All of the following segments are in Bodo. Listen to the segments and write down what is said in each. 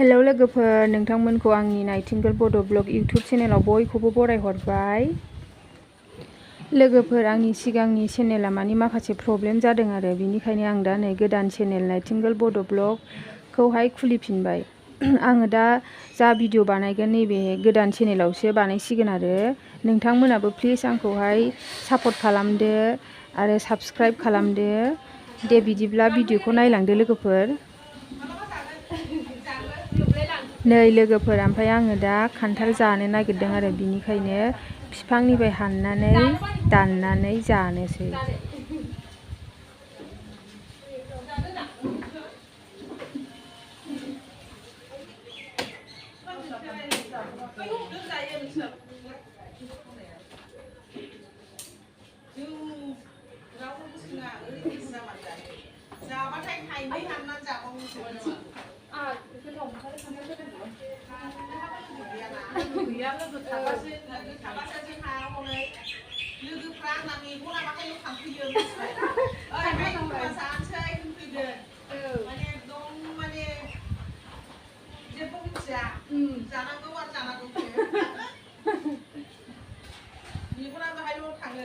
हेलौ लोगोफोर, नोंथांमोनखौ आंनि नाइटिंगेल बड' ब्लग इउटुब चेनेलाव बयखौबो बरायहरबाय। लोगोफोर, आंनि सिगांनि चेनेला माखासे प्रब्लेम जादों आरो बिनिखायनो आं दा नै गोदान चेनेल नाइटिंगेल बड' ब्लगखौहाय खुलिफिनबाय। आङो दा जा भिडिअ बानायगोन नैबे गोदान चेनेलावसो बानायसिगोन आरो नोंथांमोनाबो प्लिज आंखौहाय सापर्ट खालामदो आरो साबस्क्राइब खालामदो। दे बिदिब्ला भिडिअखौ नायलांदो लोगोफोर। नै लोगोफोर, ओमफ्राय आङो दा खान्थाल जानो नागिरदों आरो बिनिखायनो बिफांनिफ्राय हाननानै दाननानै जानोसै। जाबाथाय थाइनै हाननानै जाबावनोसै गैया लोगो थाबासो जोंहा हनै लोगोफ्रा आंना मेगना बाहायल' थांफैयो मिथिबाय। ओरैहाय होनबा जानोसै होनफैगोन माने एकदम माने जेबो मिथिया जानांगौ आरो जानांगौसो मेगना बाहायल' थाङो।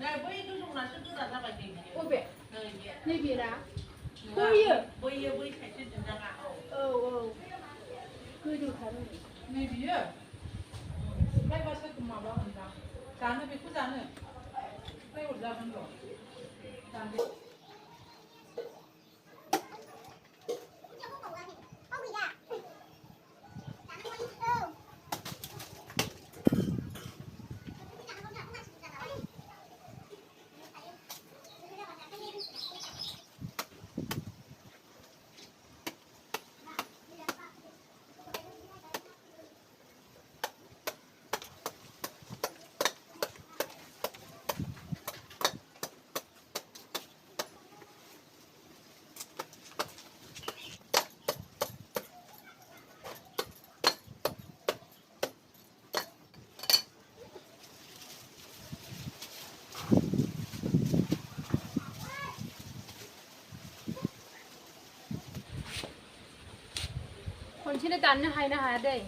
नै बै गोजौनासो गोरा जाबाय नै बियो। बबे? नैबे ना? बैयो बै साइडसो दिन्दाङा। औ गोजौथार नै बियो। ओमफ्रायबा सोरखौ माबा मोनदां जानो बेखौ जानो ओमफ्राय हरजागोन र' जानो। खनसेनो दाननो हायो ना हाया दै?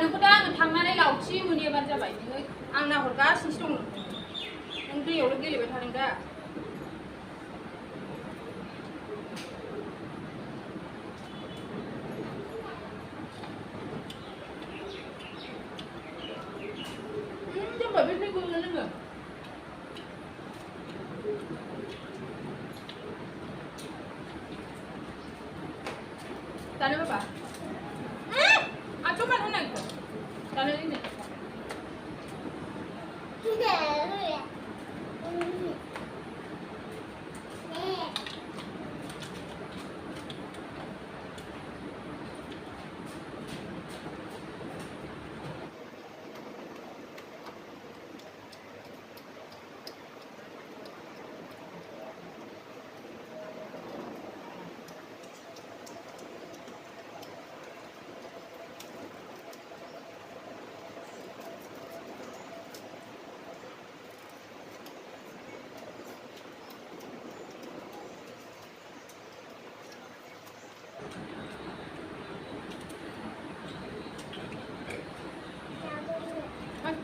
नोंखौ दा आङो थांनानै लावथि मोनहैबानो जाबाय। नोङो आं नाहरगासिनोसो दं नों दैयावल' गेलेबाय थादों दा। जोंबा बे दैखौ लोङो जानो बाबा आथ'मान होनांगौ जानो लोंनो।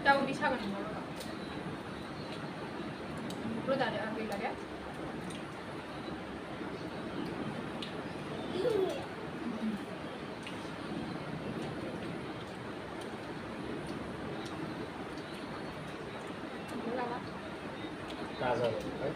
दाउ उदै सागोन नङा रोदा दे आं गैला दे। गाजा बेरबाय